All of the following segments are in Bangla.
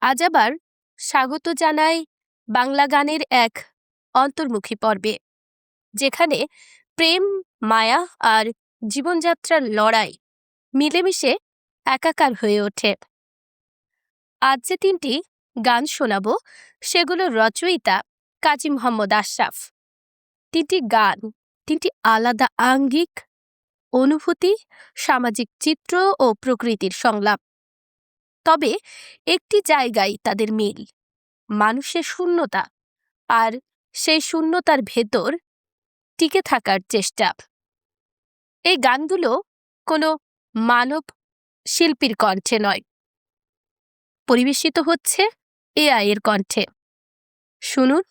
আজ আবার স্বাগত জানাই বাংলা গানের এক অন্তর্মুখী পর্বে, যেখানে প্রেম, মায়া আর জীবনযাত্রার লড়াই মিলেমিশে একাকার হয়ে ওঠে। আজ যে তিনটি গান শোনাব সেগুলোর রচয়িতা কাজী মোহাম্মদ আশরাফ। তিনটি গান তিনটি আলাদা আঙ্গিক, অনুভূতি, সামাজিক চিত্র ও প্রকৃতির সংলাপ। তবে একটি জায়গায় তাদের মিল, মানুষের শূন্যতা আর সেই শূন্যতার ভেতর টিকে থাকার চেষ্টা। এই গানগুলো কোনো মানব শিল্পীর কণ্ঠে নয়, পরিবেশিত হচ্ছে এআই এর কণ্ঠে। শুনুন,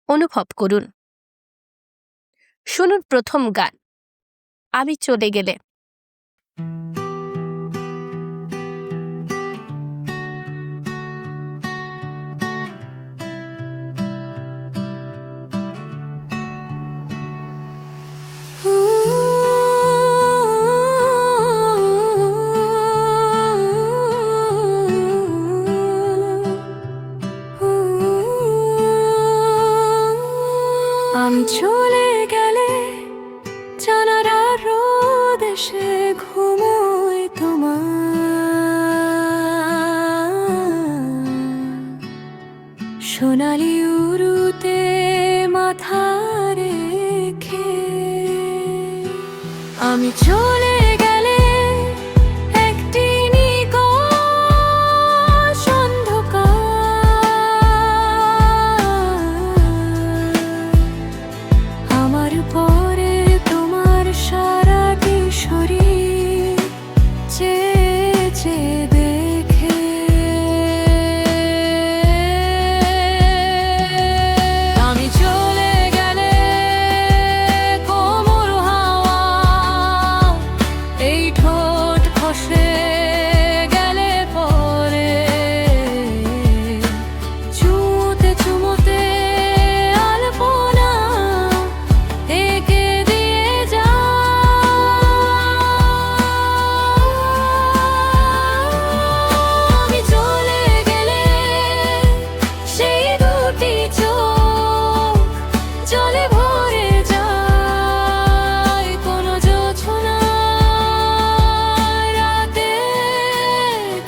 অনুভব করুন। শুনুন প্রথম গান, আমি চলে গেলে। আমি চলে গেলে জানারা রোদ এসে ঘুমোয় তোমার সোনালি উরুতে মাথা রেখে। আমি চলে গেলে একটি নিকষ অন্ধকার আমার পরে তোমার সারাটি শরীর চেয়ে চেয়ে দেখে। আমি চলে গেলে কোমল হাওয়া এই ঠোঁট খসে গেলে পরে চুমোতে চুমোতে আলপনা এঁকে দিয়ে যা। আমি চলে গেলে সেই দুটি চোখ জলে ভরে যায় কোনো জোছনা রাতে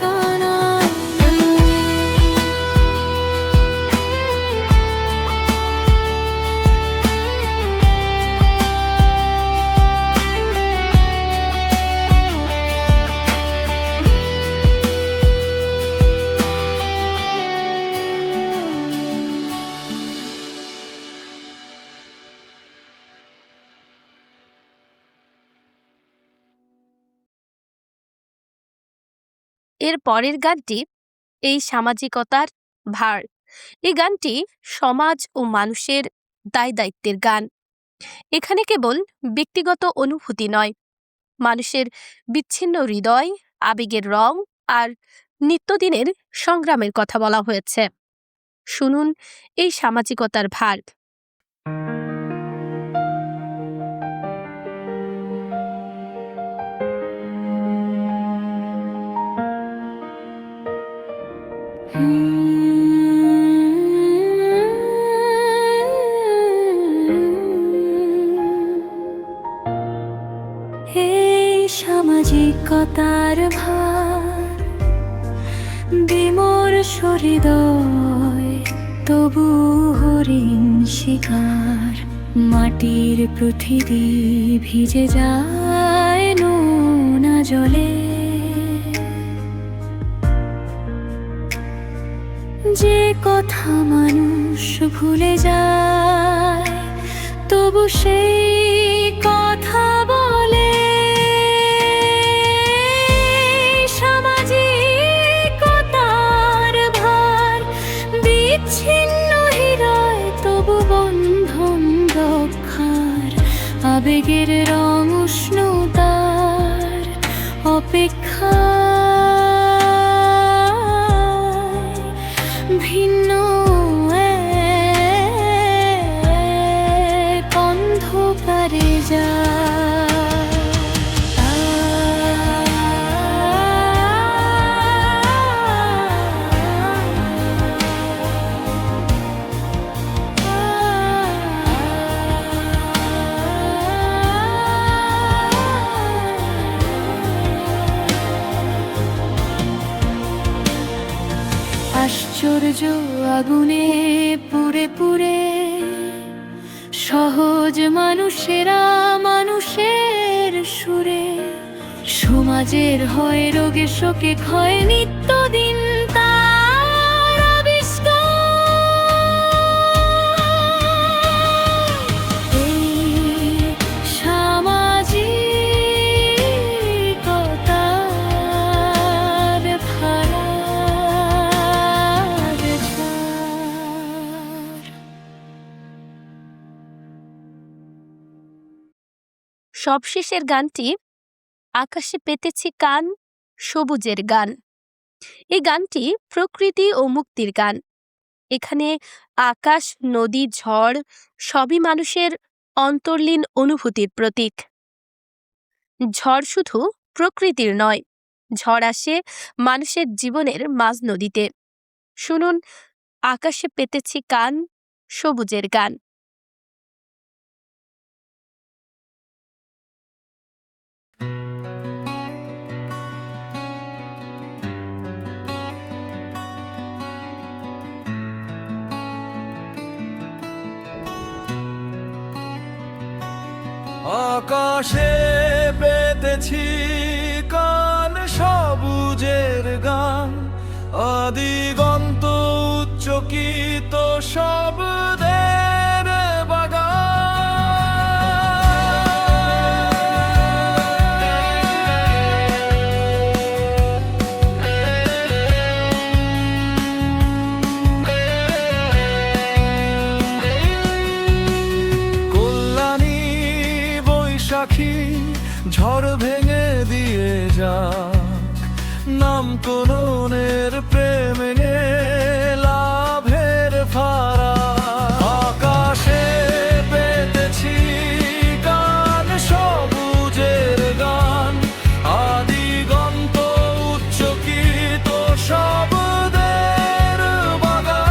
কানায়। এর পরের গানটি এই সামাজিকতার ভার। এই গানটি সমাজ ও মানুষের দায় দায়িত্বের গান। এখানে কেবল ব্যক্তিগত অনুভূতি নয়, মানুষের বিচ্ছিন্ন হৃদয়, আবেগের রং আর নিত্যদিনের সংগ্রামের কথা বলা হয়েছে। শুনুন এই সামাজিকতার ভার। এই সামাজিকতার ভার বিমর্ষ হৃদয় তবু হরিণ শিকার। মাটির পৃথিবী ভিজে যায় নোনা জলে, যে কথা মানুষ ভুলে যায় তবু সেই কথা বলে। সামাজিকতার ভার বিচ্ছিন্ন হৃদয় তবু বন্ধন রক্ষার। আবেগের রং উষ্ণতার অপেক্ষায় ভিন্ন এক অন্ধকারে যায়। আশ্চর্য আগুনে পুড়ে পুড়ে সহজ মানুষেরা মানুষের সুরে সমাজের হয় রোগে শোকে ক্ষয় নিত্যদিন তার আবিষ্কার। এই সামাজিকতার ভাড়ার ছাড়। সবশেষের গানটি আকাশে পেতেছি কান, সবুজের গান। এই গানটি প্রকৃতি ও মুক্তির গান। এখানে আকাশ, নদী, ঝড় সবই মানুষের অন্তর্লীন অনুভূতির প্রতীক। ঝড় শুধু প্রকৃতির নয়, ঝড় আসে মানুষের জীবনের মাঝ নদীতে। শুনুন আকাশে পেতেছি কান, সবুজের গান। আকাশে পেতেছি কান, সবুজের গান। আদিগন্ত উচ্চকিত শব্দের বাগান। কল্যাণী বৈশাখী ঝড় ভেঙে দিয়ে যাক, নাম কোনের প্রেমে লাভের ফারা। আকাশে পেতেছি গান, সবুজের গান। আদিগন্ত উচ্চকিত শব্দের বাগান।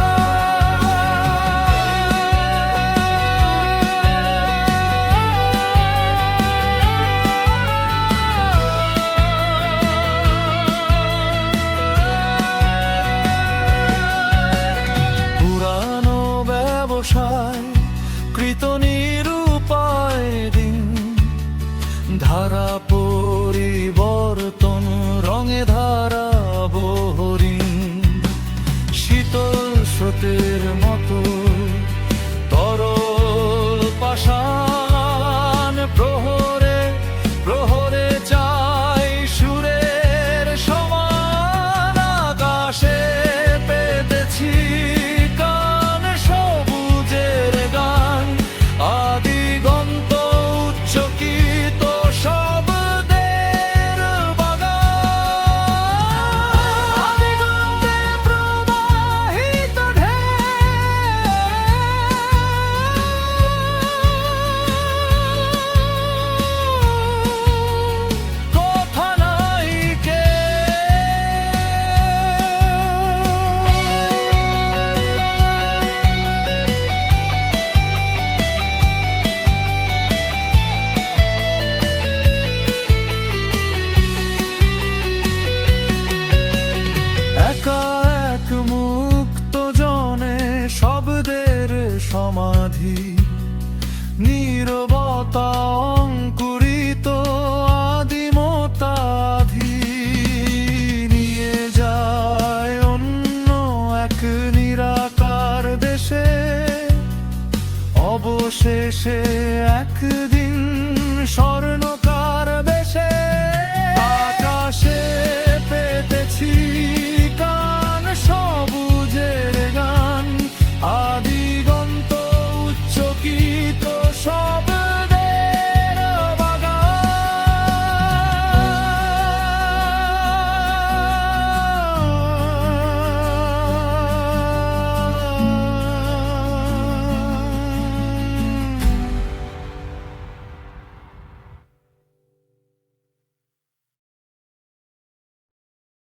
পুরানো ব্যবসায় কৃত নিরুপায় দিন, ধারা পরিবর্তন রঙে ধারা বহরিন। শীতল স্রোতের মতো তরল পাষাণ, প্রহরে প্রহরে চাই সুরের সমান। আকাশে পেতেছি কান, সবুজের গান। আদিগন্ত উচ্চকিত শব্দের বাগান। আদিগন্তে প্রবাহিত ঢেউ, কথা নাই কে। একা এক মুক্ত জনে শব্দের সমাধি, নীরবতা অঙ্কুরিত আদিমতাধি। নিয়ে যায় অন্য এক নিরাকার দেশে, অবশেষে একদিন স্বর্ণকার বেশে। আকাশে পেতেছি কান, সবুজের গান। আদিগন্ত উচ্চকিত শব্দের বাগান।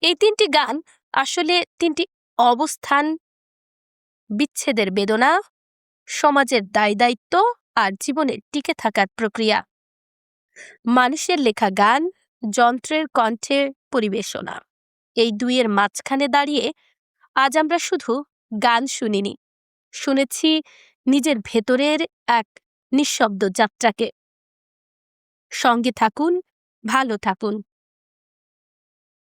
এই তিনটি গান আসলে তিনটি অবস্থান, বিচ্ছেদের বেদনা, সমাজের দায় দায়িত্ব আর জীবনের টিকে থাকার প্রক্রিয়া। মানুষের লেখা গান, যন্ত্রের কণ্ঠে পরিবেশনা, এই দুইয়ের মাঝখানে দাঁড়িয়ে আজ আমরা শুধু গান শুনিনি, শুনেছি নিজের ভেতরের এক নিঃশব্দ যাত্রাকে। সঙ্গে থাকুন, ভালো থাকুন।